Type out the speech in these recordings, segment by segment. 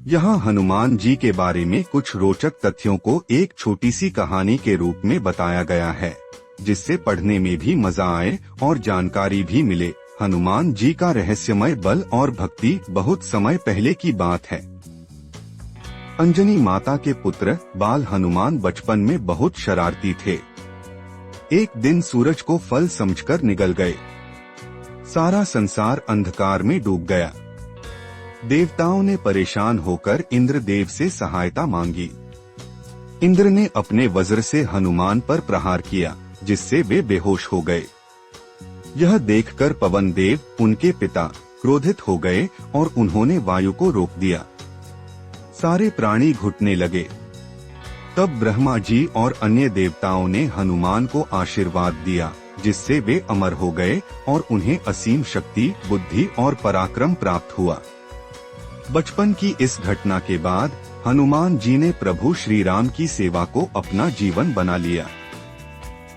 यहाँ हनुमान जी के बारे में कुछ रोचक तथ्यों को एक छोटी सी कहानी के रूप में बताया गया है, जिससे पढ़ने में भी मजा आए और जानकारी भी मिले। हनुमान जी का रहस्यमय बल और भक्ति बहुत समय पहले की बात है। अंजनी माता के पुत्र बाल हनुमान बचपन में बहुत शरारती थे। एक दिन सूरज को फल समझकर निगल गए। सारा संसार अंधकार में डूब गया। देवताओं ने परेशान होकर इंद्रदेव से सहायता मांगी। इंद्र ने अपने वज्र से हनुमान पर प्रहार किया, जिससे वे बेहोश हो गए। यह देखकर पवन देव, उनके पिता, क्रोधित हो गए और उन्होंने वायु को रोक दिया। सारे प्राणी घुटने लगे। तब ब्रह्मा जी और अन्य देवताओं ने हनुमान को आशीर्वाद दिया, जिससे वे अमर हो गए और उन्हें असीम शक्ति, बुद्धि और पराक्रम प्राप्त हुआ। बचपन की इस घटना के बाद हनुमान जी ने प्रभु श्री राम की सेवा को अपना जीवन बना लिया।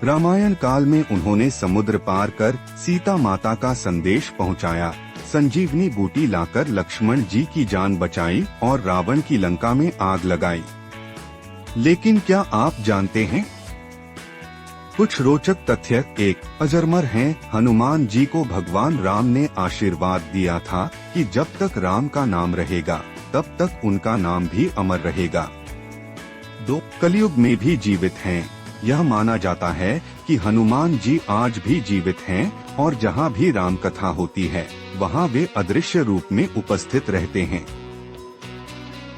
रामायण काल में उन्होंने समुद्र पार कर सीता माता का संदेश पहुंचाया, संजीवनी बूटी लाकर लक्ष्मण जी की जान बचाई और रावण की लंका में आग लगाई। लेकिन क्या आप जानते हैं कुछ रोचक तथ्य? एक, अजरमर हैं। हनुमान जी को भगवान राम ने आशीर्वाद दिया था कि जब तक राम का नाम रहेगा तब तक उनका नाम भी अमर रहेगा। 2, कलयुग में भी जीवित हैं। यह माना जाता है कि हनुमान जी आज भी जीवित हैं और जहाँ भी राम कथा होती है वहाँ वे अदृश्य रूप में उपस्थित रहते हैं।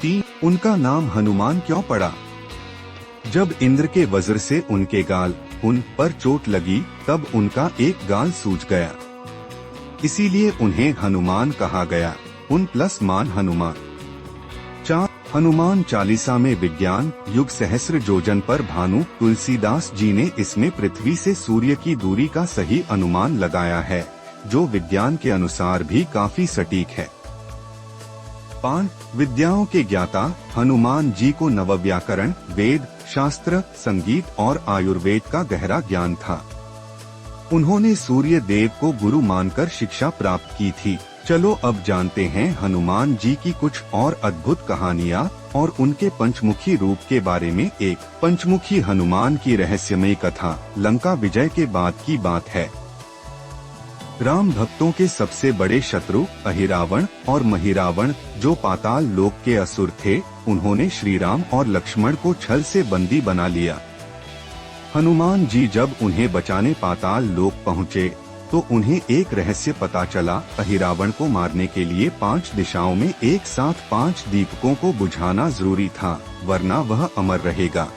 3, उनका नाम हनुमान क्यों पड़ा? जब इंद्र के वज्र से उनके गाल उन पर चोट लगी तब उनका एक गाल सूज गया, इसीलिए उन्हें हनुमान कहा गया। उन प्लस मान हनुमान। 4, हनुमान चालीसा में विज्ञान युग सहस्र योजन पर भानु तुलसीदास जी ने इसमें पृथ्वी से सूर्य की दूरी का सही अनुमान लगाया है, जो विज्ञान के अनुसार भी काफी सटीक है। 5, विद्याओं के ज्ञाता हनुमान जी को नवव्याकरण, वेद, शास्त्र, संगीत और आयुर्वेद का गहरा ज्ञान था। उन्होंने सूर्य देव को गुरु मानकर शिक्षा प्राप्त की थी। चलो अब जानते हैं हनुमान जी की कुछ और अद्भुत कहानियाँ और उनके पंचमुखी रूप के बारे में। 1, पंचमुखी हनुमान की रहस्यमयी कथा लंका विजय के बाद की बात है। राम भक्तों के सबसे बड़े शत्रु अहिरावण और महिरावण, जो पाताल लोक के असुर थे, उन्होंने श्री राम और लक्ष्मण को छल से बंदी बना लिया। हनुमान जी जब उन्हें बचाने पाताल लोक पहुँचे तो उन्हें एक रहस्य पता चला। अहिरावण को मारने के लिए 5 दिशाओं में एक साथ 5 दीपकों को बुझाना जरूरी था, वरना वह अमर रहेगा।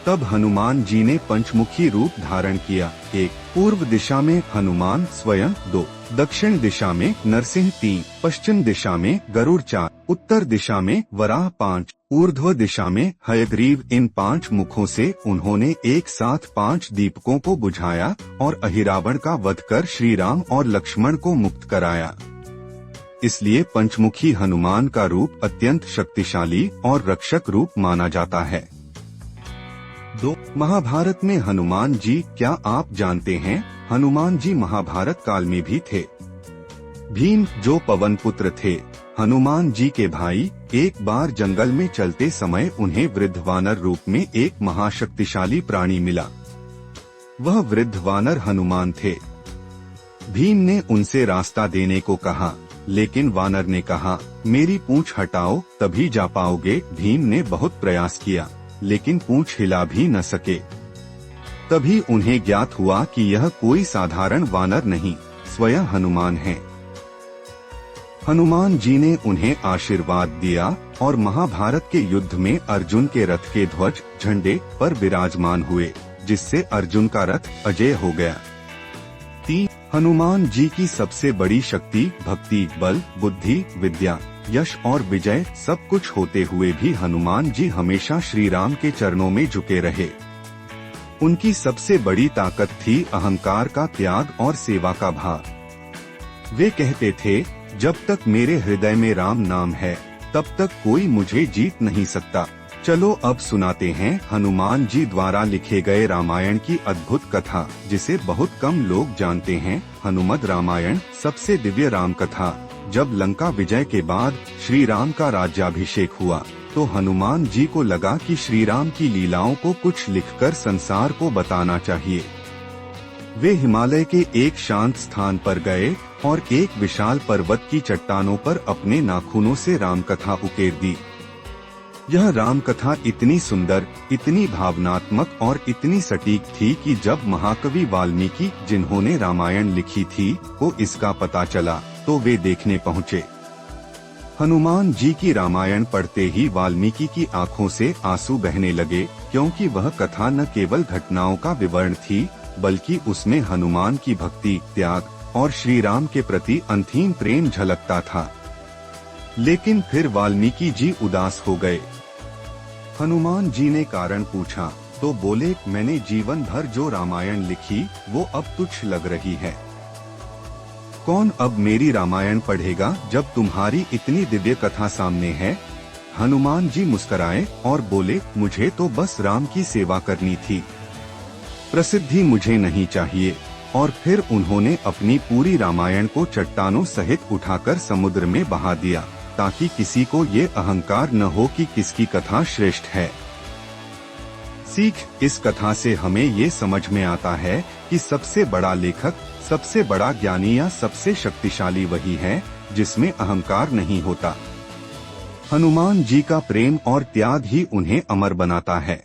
तब हनुमान जी ने पंचमुखी रूप धारण किया। 1, पूर्व दिशा में हनुमान स्वयं। 2, दक्षिण दिशा में नरसिंह। 3, पश्चिम दिशा में गरुड़। 4, उत्तर दिशा में वराह। 5, ऊर्ध्व दिशा में हयग्रीव। इन 5 मुखों से उन्होंने एक साथ 5 दीपकों को बुझाया और अहिरावण का वध कर श्री राम और लक्ष्मण को मुक्त कराया। इसलिए पंचमुखी हनुमान का रूप अत्यंत शक्तिशाली और रक्षक रूप माना जाता है। 2, महाभारत में हनुमान जी। क्या आप जानते हैं हनुमान जी महाभारत काल में भी थे? भीम, जो पवन पुत्र थे, हनुमान जी के भाई, एक बार जंगल में चलते समय उन्हें वृद्ध वानर रूप में एक महाशक्तिशाली प्राणी मिला। वह वृद्ध वानर हनुमान थे। भीम ने उनसे रास्ता देने को कहा, लेकिन वानर ने कहा, मेरी पूंछ हटाओ तभी जा पाओगे। भीम ने बहुत प्रयास किया, लेकिन पूंछ हिला भी न सके। तभी उन्हें ज्ञात हुआ कि यह कोई साधारण वानर नहीं, स्वयं हनुमान हैं। हनुमान जी ने उन्हें आशीर्वाद दिया और महाभारत के युद्ध में अर्जुन के रथ के ध्वज झंडे पर विराजमान हुए, जिससे अर्जुन का रथ अजय हो गया। 3, हनुमान जी की सबसे बड़ी शक्ति भक्ति, बल, बुद्धि, विद्या, यश और विजय सब कुछ होते हुए भी हनुमान जी हमेशा श्री राम के चरणों में झुके रहे। उनकी सबसे बड़ी ताकत थी अहंकार का त्याग और सेवा का भाव। वे कहते थे, जब तक मेरे हृदय में राम नाम है तब तक कोई मुझे जीत नहीं सकता। चलो अब सुनाते हैं हनुमान जी द्वारा लिखे गए रामायण की अद्भुत कथा, जिसे बहुत कम लोग जानते हैं। हनुमद रामायण सबसे दिव्य राम कथा। जब लंका विजय के बाद श्री राम का राज्याभिषेक हुआ तो हनुमान जी को लगा कि श्री राम की लीलाओं को कुछ लिखकर संसार को बताना चाहिए। वे हिमालय के एक शांत स्थान पर गए और एक विशाल पर्वत की चट्टानों पर अपने नाखूनों से रामकथा उकेर दी। यह रामकथा इतनी सुंदर, इतनी भावनात्मक और इतनी सटीक थी कि जब महाकवि वाल्मीकि, जिन्होंने रामायण लिखी थी, को इसका पता चला तो वे देखने पहुँचे। हनुमान जी की रामायण पढ़ते ही वाल्मीकि की आंखों से आंसू बहने लगे, क्योंकि वह कथा न केवल घटनाओं का विवरण थी बल्कि उसमें हनुमान की भक्ति, त्याग और श्री राम के प्रति अनथीम प्रेम झलकता था। लेकिन फिर वाल्मीकि जी उदास हो गए। हनुमान जी ने कारण पूछा तो बोले, मैंने जीवन भर जो रामायण लिखी वो अब तुच्छ लग रही है। कौन अब मेरी रामायण पढ़ेगा जब तुम्हारी इतनी दिव्य कथा सामने है। हनुमान जी मुस्कुराए और बोले, मुझे तो बस राम की सेवा करनी थी, प्रसिद्धि मुझे नहीं चाहिए। और फिर उन्होंने अपनी पूरी रामायण को चट्टानों सहित उठाकर समुद्र में बहा दिया, ताकि किसी को ये अहंकार न हो कि किसकी कथा श्रेष्ठ है। सीख इस कथा से हमें ये समझ में आता है कि सबसे बड़ा लेखक, सबसे बड़ा ज्ञानी या सबसे शक्तिशाली वही है जिसमें अहंकार नहीं होता। हनुमान जी का प्रेम और त्याग ही उन्हें अमर बनाता है।